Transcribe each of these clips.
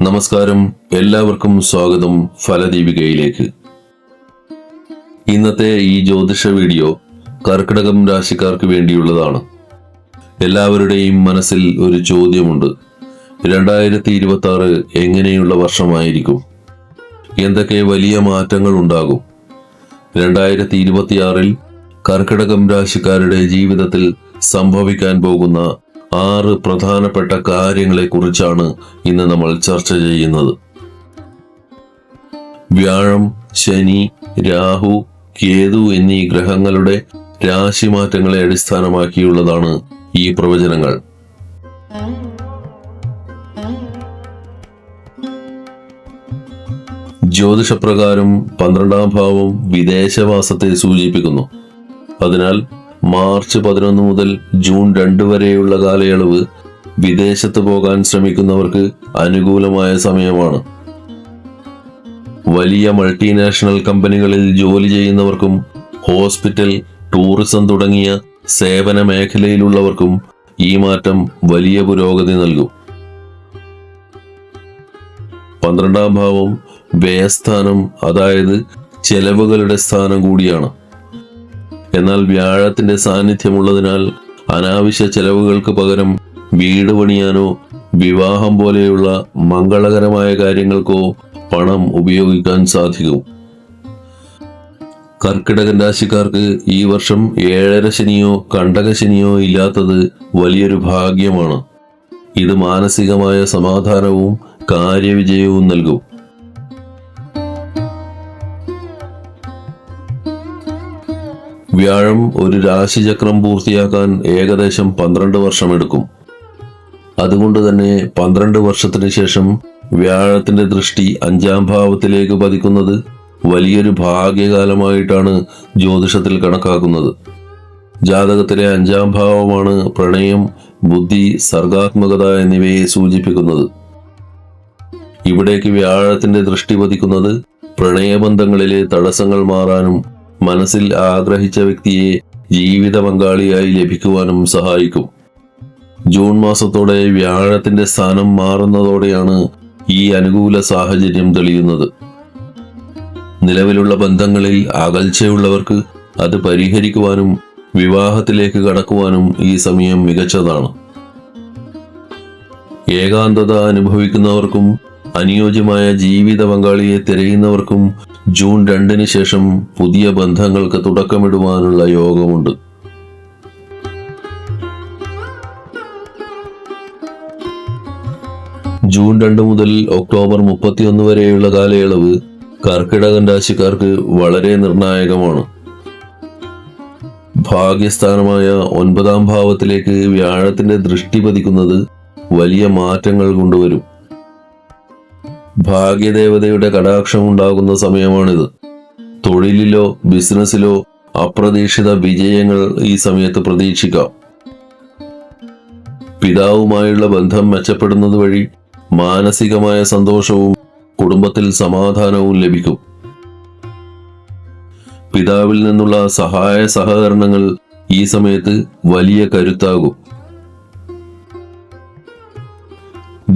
നമസ്കാരം, എല്ലാവർക്കും സ്വാഗതം ഫലദീപികയിലേക്ക്. ഇന്നത്തെ ഈ ജ്യോതിഷ വീഡിയോ കർക്കിടകം രാശിക്കാർക്ക് വേണ്ടിയുള്ളതാണ്. എല്ലാവരുടെയും മനസ്സിൽ ഒരു ചോദ്യമുണ്ട്. 2026 എങ്ങനെയുള്ള വർഷമായിരിക്കും? എന്തൊക്കെ വലിയ മാറ്റങ്ങൾ ഉണ്ടാകും? 2026 കർക്കിടകം രാശിക്കാരുടെ ജീവിതത്തിൽ സംഭവിക്കാൻ പോകുന്ന 6 പ്രധാനപ്പെട്ട കാര്യങ്ങളെ കുറിച്ചാണ് ഇന്ന് നമ്മൾ ചർച്ച ചെയ്യുന്നത്. വ്യാഴം, ശനി, രാഹു, കേതു എന്നീ ഗ്രഹങ്ങളുടെ രാശിമാറ്റങ്ങളെ അടിസ്ഥാനമാക്കിയുള്ളതാണ് ഈ പ്രവചനങ്ങൾ. ജ്യോതിഷപ്രകാരം 12ാം ഭാവം വിദേശവാസത്തെ സൂചിപ്പിക്കുന്നു. അതിനാൽ മാർച്ച് 11 മുതൽ ജൂൺ 2 വരെയുള്ള കാലയളവ് വിദേശത്ത് പോകാൻ ശ്രമിക്കുന്നവർക്ക് അനുകൂലമായ സമയമാണ്. വലിയ മൾട്ടിനാഷണൽ കമ്പനികളിൽ ജോലി ചെയ്യുന്നവർക്കും ഹോസ്പിറ്റൽ, ടൂറിസം തുടങ്ങിയ സേവന മേഖലയിലുള്ളവർക്കും ഈ മാറ്റം വലിയ പുരോഗതി നൽകും. 12ാം ഭാവം വ്യയസ്ഥാനം, അതായത് ചെലവുകളുടെ സ്ഥാനം കൂടിയാണ്. എന്നാൽ വ്യാഴത്തിന്റെ സാന്നിധ്യമുള്ളതിനാൽ അനാവശ്യ ചെലവുകൾക്ക് പകരം വീട് പണിയാനോ വിവാഹം പോലെയുള്ള മംഗളകരമായ കാര്യങ്ങൾക്കോ പണം ഉപയോഗിക്കാൻ സാധിക്കും. കർക്കിടകൻ രാശിക്കാർക്ക് ഈ വർഷം 7.5 ശനിയോ കണ്ടകശനിയോ ഇല്ലാത്തത് വലിയൊരു ഭാഗ്യമാണ്. ഇത് മാനസികമായ സമാധാനവും കാര്യവിജയവും നൽകും. വ്യാഴം ഒരു രാശിചക്രം പൂർത്തിയാക്കാൻ ഏകദേശം 12 വർഷമെടുക്കും. അതുകൊണ്ട് തന്നെ 12 വർഷത്തിന് ശേഷം വ്യാഴത്തിന്റെ ദൃഷ്ടി 5ാം ഭാവത്തിലേക്ക് പതിക്കുന്നത് വലിയൊരു ഭാഗ്യകാലമായിട്ടാണ് ജ്യോതിഷത്തിൽ കണക്കാക്കുന്നത്. ജാതകത്തിലെ 5ാം ഭാവമാണ് പ്രണയം, ബുദ്ധി, സർഗാത്മകത എന്നിവയെ സൂചിപ്പിക്കുന്നത്. ഇവിടേക്ക് വ്യാഴത്തിന്റെ ദൃഷ്ടി പതിക്കുന്നത് പ്രണയബന്ധങ്ങളിലെ തടസ്സങ്ങൾ മാറാനും മനസ്സിൽ ആഗ്രഹിച്ച വ്യക്തിയെ ജീവിത പങ്കാളിയായി ലഭിക്കുവാനും സഹായിക്കും. ജൂൺ മാസത്തോടെ വ്യാഴത്തിന്റെ സ്ഥാനം മാറുന്നതോടെയാണ് ഈ അനുകൂല സാഹചര്യം തെളിയുന്നത്. നിലവിലുള്ള ബന്ധങ്ങളിൽ അകൽച്ചയുള്ളവർക്ക് അത് പരിഹരിക്കുവാനും വിവാഹത്തിലേക്ക് കടക്കുവാനും ഈ സമയം മികച്ചതാണ്. ഏകാന്തത അനുഭവിക്കുന്നവർക്കും അനുയോജ്യമായ ജീവിത പങ്കാളിയെ തിരയുന്നവർക്കും ജൂൺ 2 ശേഷം പുതിയ ബന്ധങ്ങൾക്ക് തുടക്കമിടുവാനുള്ള യോഗമുണ്ട്. ജൂൺ 2 മുതൽ ഒക്ടോബർ 31 വരെയുള്ള കാലയളവ് കർക്കിടകൻ രാശിക്കാർക്ക് വളരെ നിർണായകമാണ്. ഭാഗ്യസ്ഥാനമായ 9ാം ഭാവത്തിലേക്ക് വ്യാഴത്തിന്റെ ദൃഷ്ടി പതിക്കുന്നത് വലിയ മാറ്റങ്ങൾ കൊണ്ടുവരും. ഭാഗ്യദേവതയുടെ കടാക്ഷം ഉണ്ടാകുന്ന സമയമാണിത്. തൊഴിലിലോ ബിസിനസ്സിലോ അപ്രതീക്ഷിത വിജയങ്ങൾ ഈ സമയത്ത് പ്രതീക്ഷിക്കാം. പിതാവുമായുള്ള ബന്ധം മെച്ചപ്പെടുന്നത് വഴി മാനസികമായ സന്തോഷവും കുടുംബത്തിൽ സമാധാനവും ലഭിക്കും. പിതാവിൽ നിന്നുള്ള സഹായ സഹകരണങ്ങൾ ഈ സമയത്ത് വലിയ കരുത്താകും.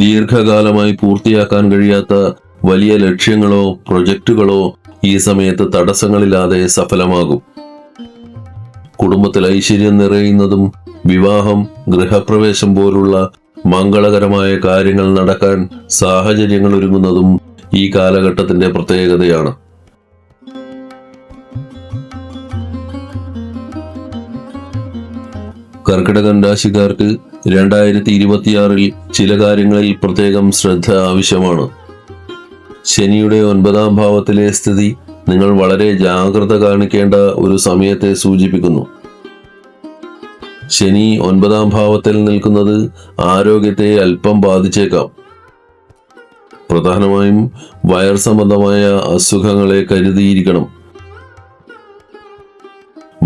ദീർഘകാലമായി പൂർത്തിയാക്കാൻ കഴിയാത്ത വലിയ ലക്ഷ്യങ്ങളോ പ്രൊജക്റ്റുകളോ ഈ സമയത്ത് തടസ്സങ്ങളില്ലാതെ സഫലമാകും. കുടുംബത്തിൽ ഐശ്വര്യം നിറയുന്നതും വിവാഹം, ഗൃഹപ്രവേശം പോലുള്ള മംഗളകരമായ കാര്യങ്ങൾ നടക്കാൻ സാഹചര്യങ്ങൾ ഒരുങ്ങുന്നതും ഈ കാലഘട്ടത്തിന്റെ പ്രത്യേകതയാണ്. കർക്കിടകൻ രാശിക്കാർക്ക് 2026 ചില കാര്യങ്ങളിൽ പ്രത്യേകം ശ്രദ്ധ ആവശ്യമാണ്. ശനിയുടെ 9ാം ഭാവത്തിലെ സ്ഥിതി നിങ്ങൾ വളരെ ജാഗ്രത കാണിക്കേണ്ട ഒരു സമയത്തെ സൂചിപ്പിക്കുന്നു. ശനി 9ാം ഭാവത്തിൽ നിൽക്കുന്നത് ആരോഗ്യത്തെ അല്പം ബാധിച്ചേക്കാം. പ്രധാനമായും വയർ സംബന്ധമായ അസുഖങ്ങളെ കരുതിയിരിക്കണം.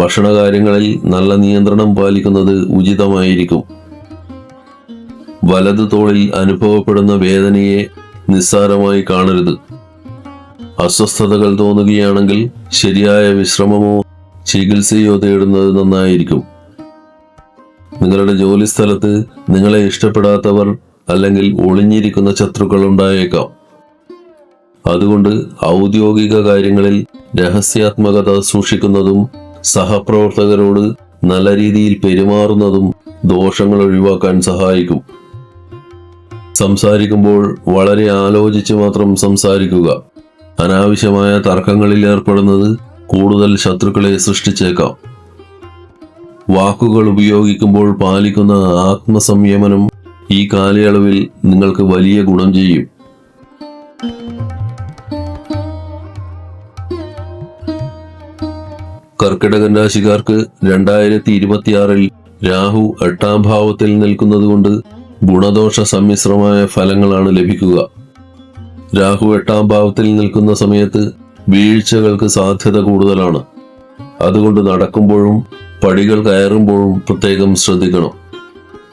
ഭക്ഷണകാര്യങ്ങളിൽ നല്ല നിയന്ത്രണം പാലിക്കുന്നത് ഉചിതമായിരിക്കും. വലതു തോളിൽ അനുഭവപ്പെടുന്ന വേദനയെ നിസ്സാരമായി കാണരുത്. അസ്വസ്ഥതകൾ തോന്നുകയാണെങ്കിൽ ശരിയായ വിശ്രമമോ ചികിത്സയോ തേടുന്നത് നന്നായിരിക്കും. നിങ്ങളുടെ ജോലി സ്ഥലത്ത് നിങ്ങളെ ഇഷ്ടപ്പെടാത്തവർ അല്ലെങ്കിൽ ഒളിഞ്ഞിരിക്കുന്ന ശത്രുക്കൾ ഉണ്ടായേക്കാം. അതുകൊണ്ട് ഔദ്യോഗിക കാര്യങ്ങളിൽ രഹസ്യാത്മകത സൂക്ഷിക്കുന്നതും സഹപ്രവർത്തകരോട് നല്ല രീതിയിൽ പെരുമാറുന്നതും ദോഷങ്ങൾ ഒഴിവാക്കാൻ സഹായിക്കും. സംസാരിക്കുമ്പോൾ വളരെ ആലോചിച്ച് മാത്രം സംസാരിക്കുക. അനാവശ്യമായ തർക്കങ്ങളിൽ ഏർപ്പെടുന്നത് കൂടുതൽ ശത്രുക്കളെ സൃഷ്ടിച്ചേക്കാം. വാക്കുകൾ ഉപയോഗിക്കുമ്പോൾ പാലിക്കുന്ന ആത്മസംയമനം ഈ കാലയളവിൽ നിങ്ങൾക്ക് വലിയ ഗുണം ചെയ്യും. കർക്കിടകൻ രാശിക്കാർക്ക് 2026 രാഹു 8ാം ഭാവത്തിൽ നിൽക്കുന്നതുകൊണ്ട് ഗുണദോഷ സമ്മിശ്രമായ ഫലങ്ങളാണ് ലഭിക്കുക. രാഹു 8ാം ഭാവത്തിൽ നിൽക്കുന്ന സമയത്ത് വീഴ്ചകൾക്ക് സാധ്യത കൂടുതലാണ്. അതുകൊണ്ട് നടക്കുമ്പോഴും പടികൾ കയറുമ്പോഴും പ്രത്യേകം ശ്രദ്ധിക്കണം.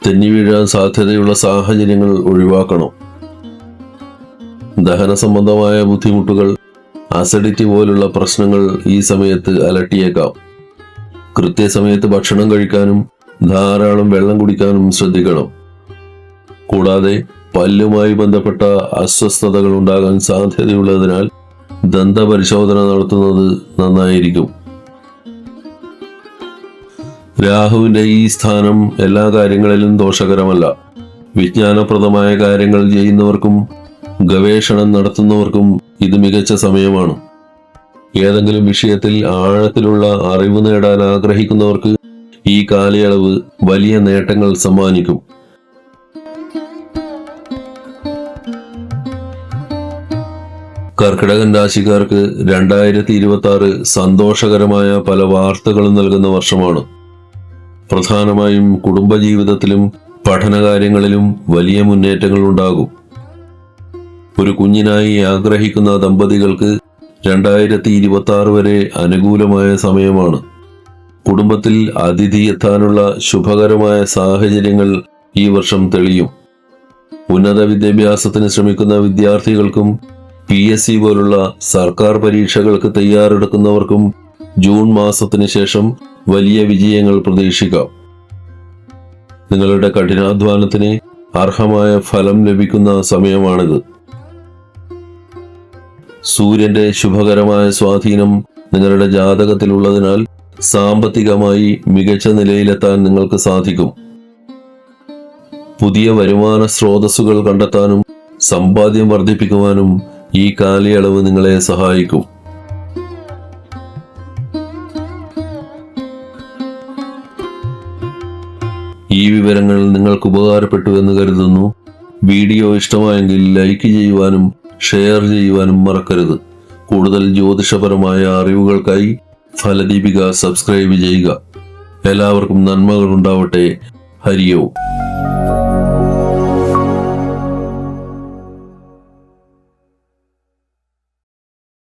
തെന്നി വീഴാൻ സാധ്യതയുള്ള സാഹചര്യങ്ങൾ ഒഴിവാക്കണം. ദഹന സംബന്ധമായ ബുദ്ധിമുട്ടുകൾ, അസിഡിറ്റി പോലുള്ള പ്രശ്നങ്ങൾ ഈ സമയത്ത് അലട്ടിയേക്കാം. കൃത്യസമയത്ത് ഭക്ഷണം കഴിക്കാനും ധാരാളം വെള്ളം കുടിക്കാനും ശ്രദ്ധിക്കണം. കൂടാതെ പല്ലുമായി ബന്ധപ്പെട്ട അസ്വസ്ഥതകൾ ഉണ്ടാകാൻ സാധ്യതയുള്ളതിനാൽ ദന്തപരിശോധന നടത്തുന്നത് നന്നായിരിക്കും. രാഹുവിന്റെ ഈ സ്ഥാനം എല്ലാ കാര്യങ്ങളിലും ദോഷകരമല്ല. വിജ്ഞാനപ്രദമായ കാര്യങ്ങൾ ചെയ്യുന്നവർക്കും ഗവേഷണം നടത്തുന്നവർക്കും ഇത് മികച്ച സമയമാണ്. ഏതെങ്കിലും വിഷയത്തിൽ ആഴത്തിലുള്ള അറിവ് നേടാൻ ആഗ്രഹിക്കുന്നവർക്ക് ഈ കാലയളവ് വലിയ നേട്ടങ്ങൾ സമ്മാനിക്കും. കർക്കിടകൻ രാശിക്കാർക്ക് 2026 സന്തോഷകരമായ പല വാർത്തകളും നൽകുന്ന വർഷമാണ്. പ്രധാനമായും കുടുംബജീവിതത്തിലും പഠനകാര്യങ്ങളിലും വലിയ മുന്നേറ്റങ്ങൾ ഉണ്ടാകും. ഒരു കുഞ്ഞിനായി ആഗ്രഹിക്കുന്ന ദമ്പതികൾക്ക് 2026 വരെ അനുകൂലമായ സമയമാണ്. കുടുംബത്തിൽ അതിഥി എത്താനുള്ള ശുഭകരമായ സാഹചര്യങ്ങൾ ഈ വർഷം തെളിയും. ഉന്നത വിദ്യാഭ്യാസത്തിന് ശ്രമിക്കുന്ന വിദ്യാർത്ഥികൾക്കും PSC പോലുള്ള സർക്കാർ പരീക്ഷകൾക്ക് തയ്യാറെടുക്കുന്നവർക്കും ജൂൺ മാസത്തിന് ശേഷം വലിയ വിജയങ്ങൾ പ്രതീക്ഷിക്കാം. നിങ്ങളുടെ കഠിനാധ്വാനത്തിന് അർഹമായ ഫലം ലഭിക്കുന്ന സമയമാണിത്. സൂര്യന്റെ ശുഭകരമായ സ്വാധീനം നിങ്ങളുടെ ജാതകത്തിലുള്ളതിനാൽ സാമ്പത്തികമായി മികച്ച നിലയിലെത്താൻ നിങ്ങൾക്ക് സാധിക്കും. പുതിയ വരുമാന സ്രോതസ്സുകൾ കണ്ടെത്താനും സമ്പാദ്യം വർദ്ധിപ്പിക്കുവാനും ഈ കാലയളവ് നിങ്ങളെ സഹായിക്കും. ഈ വിവരങ്ങൾ നിങ്ങൾക്ക് ഉപകാരപ്പെട്ടു എന്ന് കരുതുന്നു. വീഡിയോ ഇഷ്ടമായെങ്കിൽ ലൈക്ക് ചെയ്യുവാനും ഷെയർ ചെയ്യുവാനും മറക്കരുത്. കൂടുതൽ ജ്യോതിഷപരമായ അറിവുകൾക്കായി ഫലദീപിക സബ്സ്ക്രൈബ് ചെയ്യുക. എല്ലാവർക്കും നന്മകൾ ഉണ്ടാവട്ടെ. ഹരി ഓം.